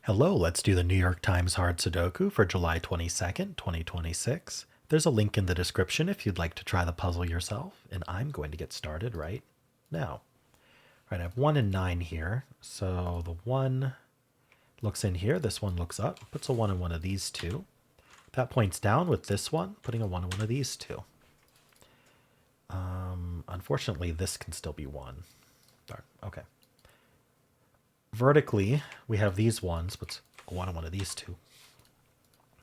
Hello, let's do the New York Times Hard Sudoku for July 22nd, 2026. There's a link in the description if you'd like to try the puzzle yourself, and I'm going to get started right now. All right, I have 1 and 9 here, so the 1 looks in here, this one looks up, puts a 1 in one of these two. That points down with this one, putting a 1 in one of these two. Unfortunately, this can still be 1. Darn, okay. Vertically, we have these ones, puts a 1 in one of these two.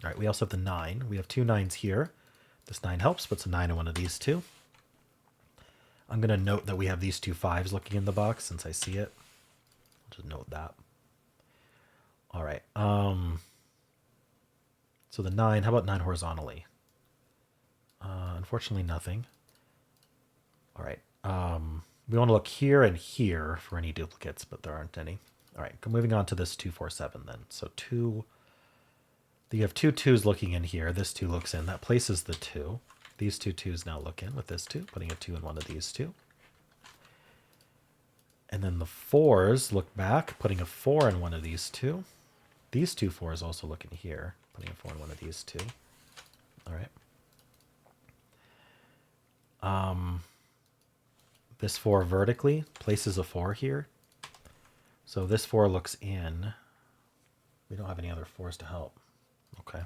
All right, we also have the 9. We have 2 9s here. This 9 helps, puts a 9 in one of these two. I'm going to note that we have these two 5s looking in the box since I see it. I'll just note that. All right. So the 9, how about 9 horizontally? Unfortunately, nothing. All right. We want to look here and here for any duplicates, but there aren't any. All right, moving on to this 2 4 7 then. So 2, you have 2 2s looking in here. This 2 looks in. That places the 2. These 2 2s now look in with this 2, putting a 2 in one of these two. And then the 4s look back, putting a 4 in one of these two. These 2 4s also look in here, putting a 4 in one of these two. All right. This 4 vertically places a 4 here. So this 4 looks in. We don't have any other 4s to help. Okay.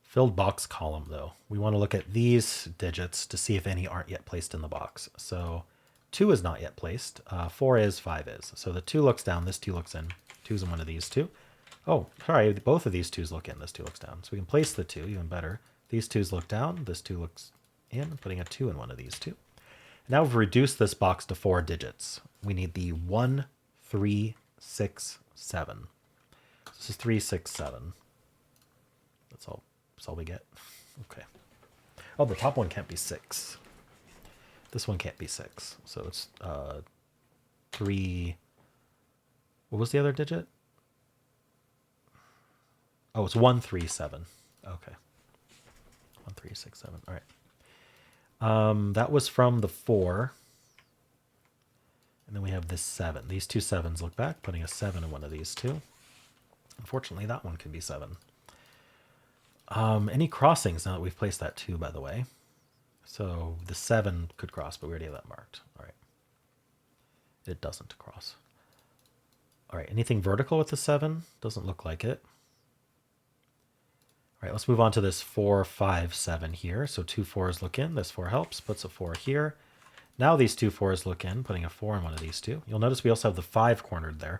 Filled box column, though. We want to look at these digits to see if any aren't yet placed in the box. So 2 is not yet placed. 4 is, 5 is. So the 2 looks down, this 2 looks in. 2's in one of these two. Oh, sorry, both of these 2's look in, this 2 looks down. So we can place the 2, even better. These 2's look down, this 2 looks in, putting a 2 in one of these two. Now we've reduced this box to 4 digits. We need the 1, 3, 6, 7. This is 3, 6, 7. That's all we get. Okay. Oh, the top one can't be 6. This one can't be 6. So it's 3. What was the other digit? Oh, it's 1, 3, 7. Okay. 1, 3, 6, 7. All right. That was from the 4. And then we have this 7. These two 7s look back, putting a 7 in one of these two. Unfortunately, that one can be 7. Any crossings now that we've placed that 2, by the way? So the 7 could cross, but we already have that marked. All right. It doesn't cross. All right, anything vertical with the 7? Doesn't look like it. All right, let's move on to this 4, 5, 7 here. So 2 4s look in. This 4 helps, puts a 4 here. Now these 2 4s look in, putting a 4 in one of these two. You'll notice we also have the 5 cornered there.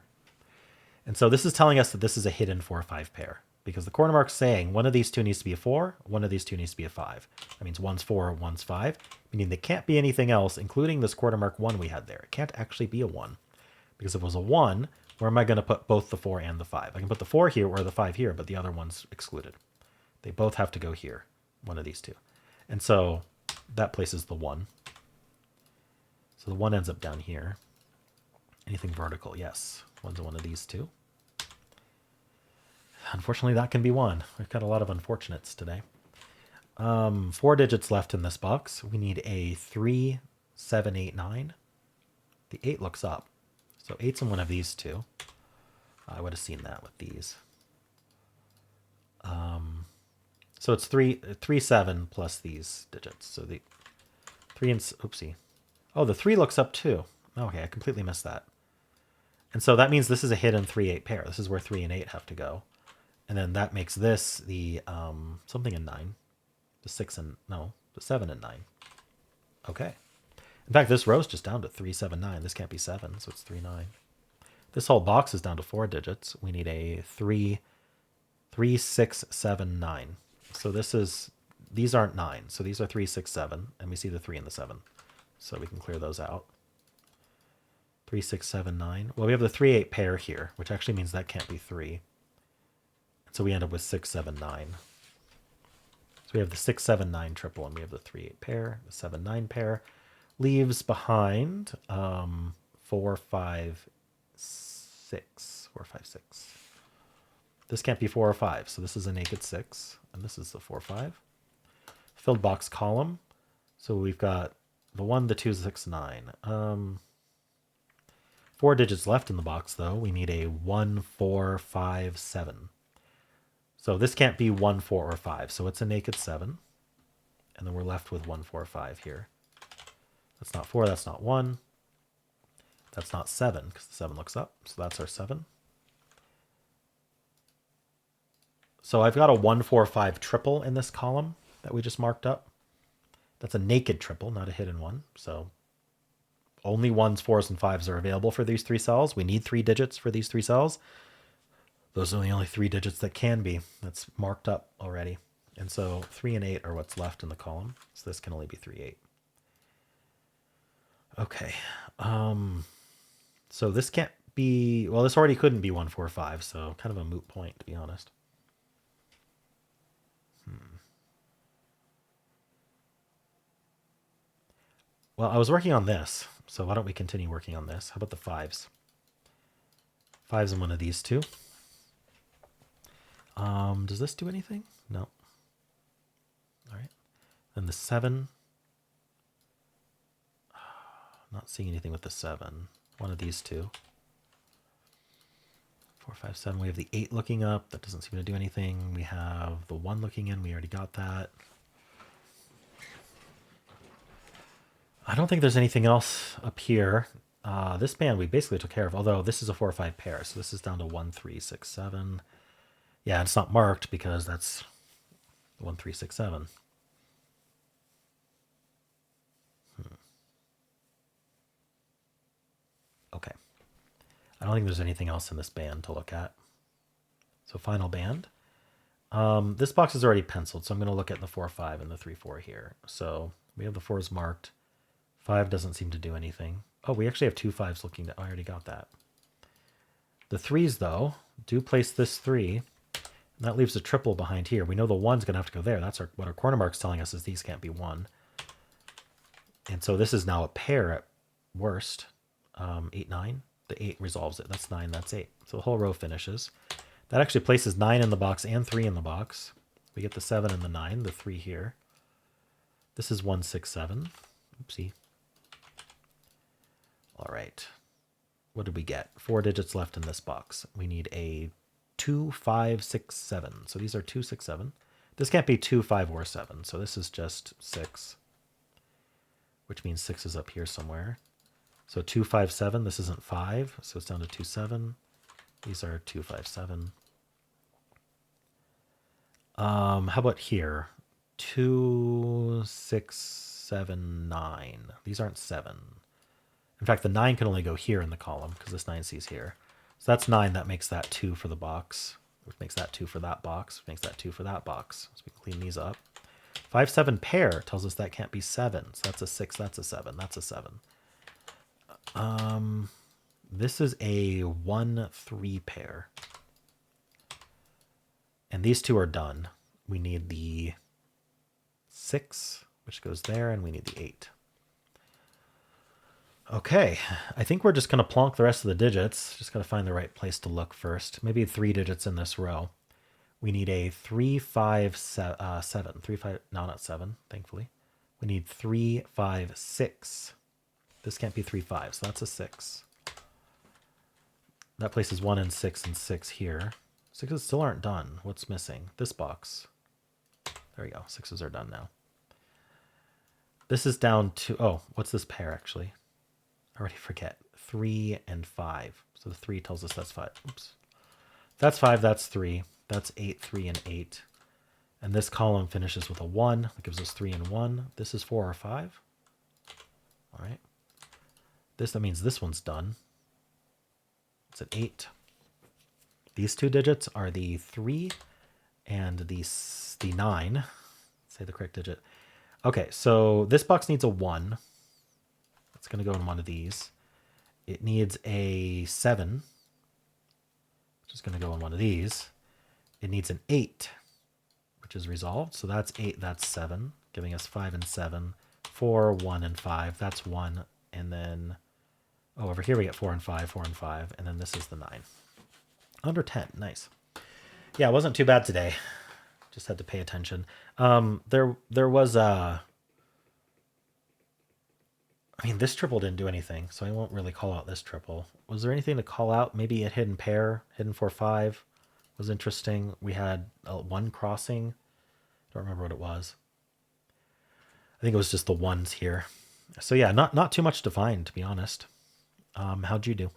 And so this is telling us that this is a hidden 4-5 pair, because the corner mark's saying one of these two needs to be a 4, one of these two needs to be a 5. That means one's 4, one's 5, meaning they can't be anything else, including this quarter mark 1 we had there. It can't actually be a 1, because if it was a 1, where am I going to put both the 4 and the 5? I can put the 4 here or the 5 here, but the other one's excluded. They both have to go here, one of these two. And so that places the 1. So the 1 ends up down here. Anything vertical? Yes. One's one of these two. Unfortunately, that can be 1. We've got a lot of unfortunates today. 4 digits left in this box. We need a 3, 7, 8, 9. The 8 looks up. So 8's in one of these two. I would have seen that with these. So it's 3, 7 plus these digits. So the 3 and, oopsie. Oh, the 3 looks up too. Okay, I completely missed that. And so that means this is a hidden 3, 8 pair. This is where 3 and 8 have to go. And then that makes this the something in 9. The 6 and, no, the 7 and 9. Okay. In fact, this row's just down to 3, 7, 9. This can't be 7, so it's 3, 9. This whole box is down to 4 digits. We need a 3, 3, 6, 7, 9. So these aren't 9. So these are 3, 6, 7. And we see the 3 and the 7. So we can clear those out. 3, 6, 7, 9. Well, we have the 3, 8 pair here, which actually means that can't be 3. So we end up with 6, 7, 9. So we have the 6, 7, 9 triple, and we have the 3, 8 pair. The 7, 9 pair leaves behind 4, 5, 6. 4, 5, 6. This can't be 4 or 5, so this is a naked 6, and this is the 4, 5. Filled box column. So we've got the 1, the 2, 6, 9. 4 4 digits left in the box, though. We need a 1, 4, 5, 7. So this can't be 1, 4, or 5. So it's a naked 7. And then we're left with 1, 4, 5 here. That's not 4. That's not 1. That's not 7 because the 7 looks up. So that's our 7. So I've got a 1, 4, 5 triple in this column that we just marked up. That's a naked triple, not a hidden one. So only 1s, 4s, and 5s are available for these 3 cells. We need 3 digits for these 3 cells. Those are the only 3 digits that can be. That's marked up already. And so 3 and 8 are what's left in the column. So this can only be 3, 8. Okay. So this can't be, well, this already couldn't be 1, 4, 5. So kind of a moot point, to be honest. Well, I was working on this. So why don't we continue working on this? How about the 5s? 5s in one of these two. Does this do anything? No. All right. Then the 7. Not seeing anything with the 7. One of these two. 4, 5, 7. We have the 8 looking up. That doesn't seem to do anything. We have the 1 looking in. We already got that. I don't think there's anything else up here. This band we basically took care of, although this is a 4 or 5 pair. So this is down to 1, 3, 6, 7. Yeah, it's not marked because that's 1, 3, 6, 7. Okay. I don't think there's anything else in this band to look at. So final band. This box is already penciled, so I'm going to look at the 4, 5 and the 3, 4 here. So we have the 4s marked. 5 doesn't seem to do anything. Oh, we actually have 2 5s looking. I already got that. The 3s, though, do place this 3. And that leaves a triple behind here. We know the 1's going to have to go there. That's what our corner mark's telling us is these can't be 1. And so this is now a pair at worst. 8, 9. The 8 resolves it. That's 9. That's 8. So the whole row finishes. That actually places 9 in the box and 3 in the box. We get the 7 and the 9, the 3 here. This is 1, 6, 7. Oopsie. All right. What did we get? 4 digits left in this box. We need a 2, 5, 6, 7. So these are 2, 6, 7. This can't be 2, 5, or 7. So this is just 6, which means 6 is up here somewhere. So 2, 5, 7. This isn't 5, so it's down to 2, 7. These are 2, 5, 7. How about here? 2, 6, 7, 9. These aren't 7. In fact, the 9 can only go here in the column because this 9 sees here. So that's 9. That makes that 2 for the box, which makes that 2 for that box, which makes that 2 for that box. So we can clean these up. 5, 7 pair tells us that can't be 7. So that's a 6. That's a 7. That's a 7. This is a 1, 3 pair. And these two are done. We need the 6, which goes there, and we need the 8. Okay, I think we're just going to plonk the rest of the digits. Just got to find the right place to look first. Maybe 3 digits in this row. We need a 3, 5, 7. 3, 5, no, not 7, thankfully. We need 3, 5, 6. This can't be 3, 5, so that's a 6. That places 1 and 6 and 6 here. 6s still aren't done. What's missing? This box. There we go. 6s are done now. This is down to, oh, what's this pair actually? I already forget. 3 and 5. So the 3 tells us that's 5. Oops. That's 5, that's 3. That's 8, 3, and 8. And this column finishes with a 1. That gives us 3 and 1. This is 4 or 5. All right. That means this one's done. It's an 8. These 2 digits are the 3 and the 9. Say the correct digit. Okay, so this box needs a 1. It's going to go in one of these. It needs a 7, which is going to go in one of these. It needs an 8, which is resolved. So that's 8, that's 7, giving us 5 and 7. 4, 1, and 5. That's 1. And then, oh, over here we get 4 and 5, 4 and 5. And then this is the 9. Under 10. Nice. Yeah, it wasn't too bad today. Just had to pay attention. There was a... I mean, this triple didn't do anything, so I won't really call out this triple. Was there anything to call out? Maybe a hidden pair, hidden 4-5 was interesting. We had one crossing. Don't remember what it was. I think it was just the ones here. So yeah, not too much to find, to be honest. How'd you do?